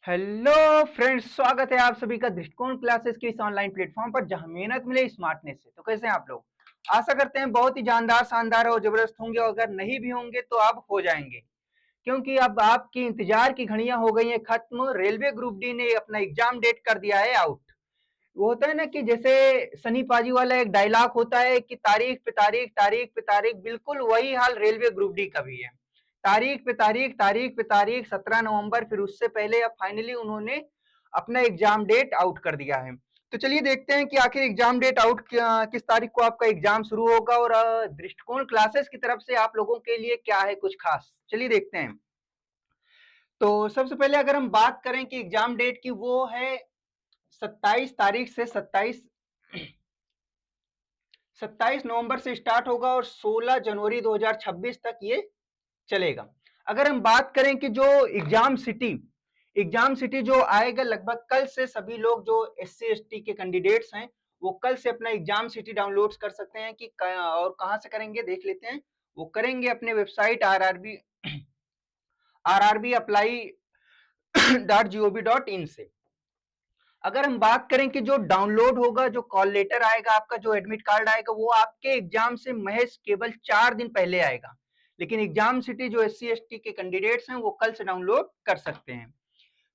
Hello friends, स्वागत है आप सभी का दृष्टिकोण क्लासेस के इस ऑनलाइन प्लेटफॉर्म पर जहां मेहनत मिले स्मार्टनेस से। तो कैसे हैं आप लोग? आशा करते हैं बहुत ही जानदार, शानदार और जबरदस्त होंगे, और अगर नहीं भी होंगे तो आप हो जाएंगे, क्योंकि अब आपकी इंतजार की घड़ियां हो गई हैं खत्म। रेलवे ग्रुप डी ने अपना एग्जाम डेट कर दिया है आउट। वो होता है ना कि जैसे सनी पाजी वाला एक डायलॉग होता है कि तारीख पे तारीख, तारीख पे तारीख, बिल्कुल वही हाल रेलवे ग्रुप डी का भी है। तारीख पे तारीख, तारीख पे तारीख, 17 नवंबर, फिर उससे पहले अब फाइनली उन्होंने अपना एग्जाम डेट आउट कर दिया है। तो चलिए देखते हैं कि आखिर एग्जाम डेट आउट किस तारीख को आपका एग्जाम शुरू होगा, और दृष्टिकोण क्लासेस की तरफ से आप लोगों के लिए क्या है कुछ खास। चलिए देखते हैं। तो सबसे पहले अगर हम बात करें कि एग्जाम डेट की, वो है 27 तारीख से 27 नवंबर से स्टार्ट होगा और 16 जनवरी 2026 तक ये चलेगा। अगर हम बात करें कि जो एग्जाम सिटी जो आएगा, लगभग कल से सभी लोग जो SC ST के कैंडिडेट्स हैं वो कल से अपना एग्जाम सिटी डाउनलोड कर सकते हैं। कि और कहां से करेंगे देख लेते हैं। वो करेंगे अपने वेबसाइट RRB अप्लाई .gov.in से। अगर हम बात करें कि जो डाउनलोड होगा, जो कॉल लेटर आएगा, आपका जो एडमिट कार्ड आएगा, वो आपके एग्जाम से महज केवल 4 दिन पहले आएगा। लेकिन एग्जाम सिटी जो SC ST के कैंडिडेट्स हैं वो कल से डाउनलोड कर सकते हैं।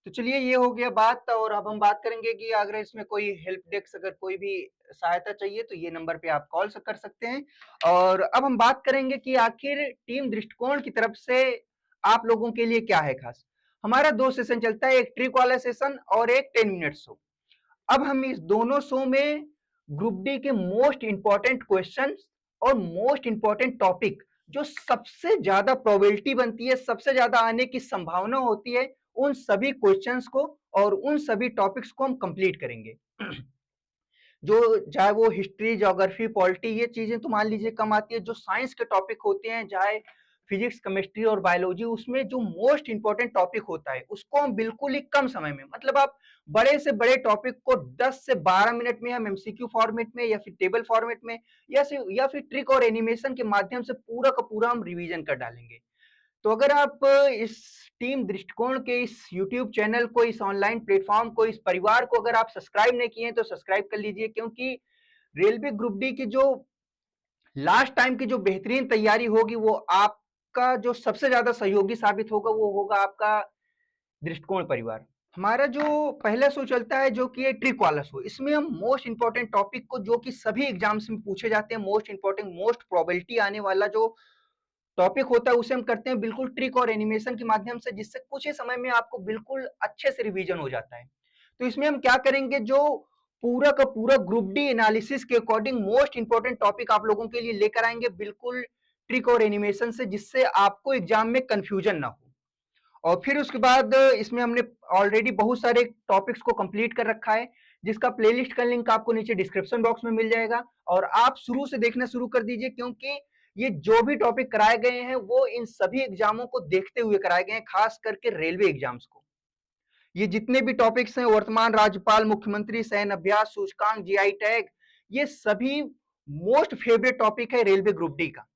तो चलिए ये हो गया बात। और अब हम बात करेंगे कि अगर इसमें कोई हेल्प डेस्क, अगर कोई भी सहायता चाहिए तो ये नंबर पे आप कॉल कर सकते हैं। और अब हम बात करेंगे कि आखिर टीम दृष्टिकोण की तरफ से आप लोगों के लिए क्या है खास। हमारा 2 सेशन चलता है, एक ट्रिक वाला सेशन और एक 10 मिनट शो। अब हम इस दोनों शो में ग्रुप डी के मोस्ट इंपॉर्टेंट क्वेश्चंस और मोस्ट इंपॉर्टेंट टॉपिक, जो सबसे ज्यादा प्रोबेबिलिटी बनती है, सबसे ज्यादा आने की संभावना होती है, उन सभी क्वेश्चंस को और उन सभी टॉपिक्स को हम कंप्लीट करेंगे। जो चाहे वो हिस्ट्री, ज्योग्राफी, पॉलिटी, ये चीजें तो मान लीजिए कम आती है। जो साइंस के टॉपिक होते हैं, चाहे फिजिक्स, केमिस्ट्री और बायोलॉजी, उसमें जो मोस्ट इंपॉर्टेंट टॉपिक होता है उसको हम बिल्कुल ही कम समय में, मतलब आप बड़े से बड़े टॉपिक को 10 से 12 मिनट में हम MCQ फॉर्मेट में या फिर टेबल फॉर्मेट में या फिर ट्रिक और एनिमेशन के माध्यम से पूरा का पूरा हम रिवीजन कर डालेंगे। तो अगर आप इस टीम दृष्टिकोण के इस YouTube चैनल को, इस ऑनलाइन प्लेटफॉर्म को, इस परिवार को अगर आप सब्सक्राइब नहीं किए हैं तो सब्सक्राइब कर लीजिए, क्योंकि रेलवे ग्रुप डी की जो लास्ट टाइम की जो बेहतरीन तैयारी होगी, वो आपका जो सबसे ज्यादा सहयोगी साबित होगा वो होगा आपका दृष्टिकोण परिवार। हमारा जो पहला शो चलता है, जो कि है ट्रिक वाला शो, इसमें हम मोस्ट इंपॉर्टेंट टॉपिक को, जो कि सभी एग्जाम्स में पूछे जाते हैं, मोस्ट इंपॉर्टेंट, मोस्ट प्रोबेबिलिटी आने वाला जो टॉपिक होता है, उसे हम करते हैं बिल्कुल ट्रिक और एनिमेशन के माध्यम से, जिससे कुछ ही समय में आपको बिल्कुल अच्छे से रिवीजन हो जाता है। तो इसमें हम क्या करेंगे, जो पूरा का पूरा ग्रुप डी एनालिसिस के अकॉर्डिंग मोस्ट इंपॉर्टेंट टॉपिक आप लोगों के लिए लेकर आएंगे, बिल्कुल ट्रिक और एनिमेशन से, जिससे आपको एग्जाम में कंफ्यूजन ना हो। और फिर उसके बाद इसमें हमने ऑलरेडी बहुत सारे टॉपिक्स को कंप्लीट कर रखा है, जिसका प्लेलिस्ट का लिंक आपको नीचे डिस्क्रिप्शन बॉक्स में मिल जाएगा। और आप शुरू से देखना शुरू कर दीजिए, क्योंकि ये जो भी टॉपिक कराए गए हैं वो इन सभी एग्जामों को देखते हुए कराए गए हैं, खास करके रेलवे एग्जाम्स को। ये जितने भी टॉपिक्स हैं, वर्तमान राज्यपाल, मुख्यमंत्री, सैन्य अभ्यास, सूचकांक, GI टैग, ये सभी मोस्ट फेवरेट टॉपिक है रेलवे ग्रुप डी का।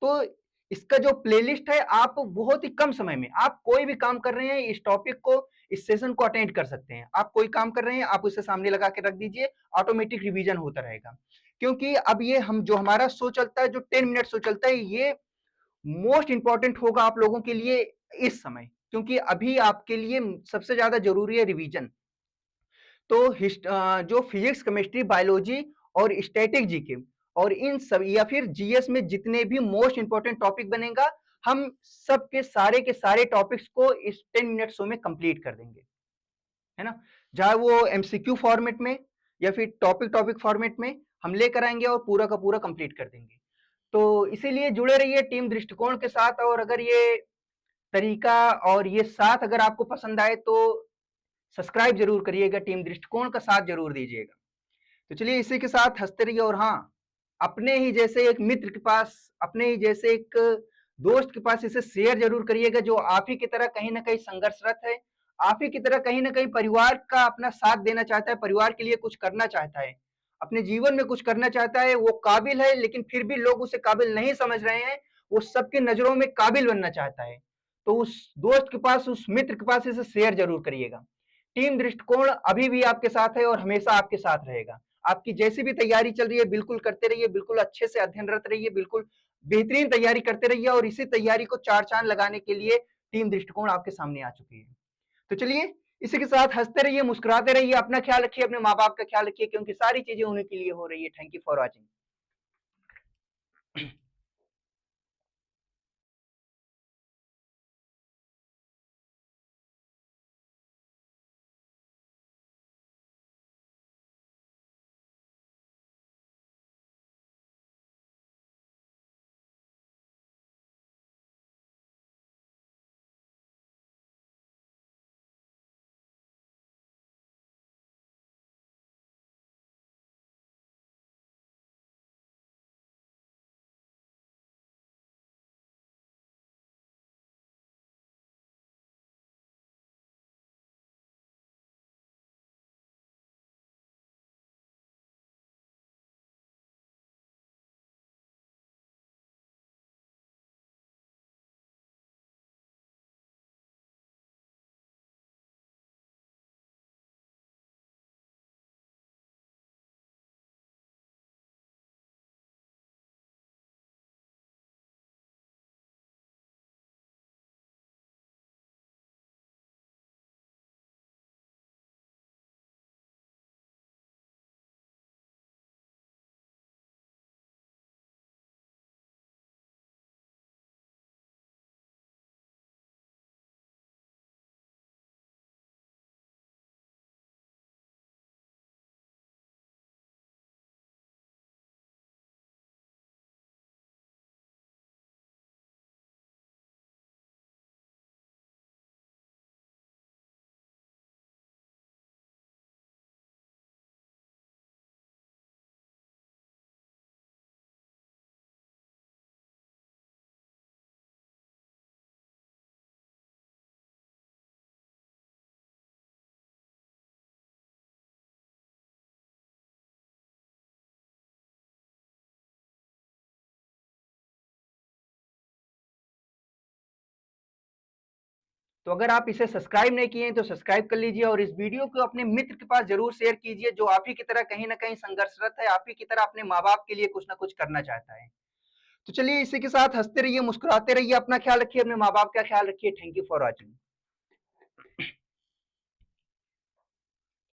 तो इसका जो प्लेलिस्ट है, आप बहुत ही कम समय में, आप कोई भी काम कर रहे हैं, इस टॉपिक को, इस सेशन को अटेंड कर सकते हैं। आप कोई काम कर रहे हैं, आप उसे सामने लगा के रख दीजिए, ऑटोमेटिक रिवीजन होता रहेगा। क्योंकि अब ये हम जो हमारा शो चलता है, जो 10 मिनट शो चलता है, ये मोस्ट इंपॉर्टेंट होगा आप लोगों के लिए इस समय, क्योंकि अभी आपके लिए सबसे ज्यादा जरूरी है रिवीजन। तो जो फिजिक्स, केमिस्ट्री, बायोलॉजी और स्टैटिक जीके और इन सब, या फिर GS में जितने भी मोस्ट इंपॉर्टेंट टॉपिक बनेगा, हम सब के सारे टॉपिक्स को इस 10 मिनट शो में कंप्लीट कर देंगे, है ना। चाहे वो MCQ फॉर्मेट में या फिर टॉपिक टॉपिक फॉर्मेट में हम लेकर आएंगे और पूरा का पूरा कंप्लीट कर देंगे। तो इसीलिए जुड़े रहिए टीम दृष्टिकोण के साथ। और अगर ये तरीका और ये साथ अगर आपको पसंद आए तो सब्सक्राइब जरूर करिएगा, टीम दृष्टिकोण का साथ जरूर दीजिएगा। तो चलिए इसी के साथ हंसते रहिए। और हाँ, अपने ही जैसे एक मित्र के पास, अपने ही जैसे एक दोस्त के पास इसे शेयर जरूर करिएगा, जो आप ही की तरह कहीं ना कहीं संघर्षरत है, आप ही की तरह कहीं ना कहीं परिवार का अपना साथ देना चाहता है, परिवार के लिए कुछ करना चाहता है, अपने जीवन में कुछ करना चाहता है, वो काबिल है लेकिन फिर भी लोग उसे काबिल नहीं समझ रहे हैं, वो सबकी नजरों में काबिल बनना चाहता है। तो उस दोस्त के पास, उस मित्र के पास इसे शेयर जरूर करिएगा। टीम दृष्टिकोण अभी भी आपके साथ है और हमेशा आपके साथ रहेगा। आपकी जैसी भी तैयारी चल रही है बिल्कुल करते रहिए, बिल्कुल अच्छे से अध्ययनरत रहिए, बिल्कुल बेहतरीन तैयारी करते रहिए और इसी तैयारी को चार चांद लगाने के लिए टीम दृष्टिकोण आपके सामने आ चुकी है। तो चलिए, इसी के साथ हंसते रहिए, मुस्कुराते रहिए, अपना ख्याल रखिए, अपने माँ बाप का ख्याल रखिए, क्योंकि सारी चीजें उन्हीं के लिए हो रही है। Thank you for watching. तो अगर आप इसे सब्सक्राइब नहीं किए हैं तो सब्सक्राइब कर लीजिए और इस वीडियो को अपने मित्र के पास जरूर शेयर कीजिए, जो आप ही की तरह कहीं ना कहीं संघर्षरत है, आप ही की तरह अपने माँ बाप के लिए कुछ ना कुछ करना चाहता है। तो चलिए, इसी के साथ हंसते रहिए, मुस्कुराते रहिए, अपना ख्याल रखिए, अपने माँ बाप का ख्याल रखिए। Thank you for watching.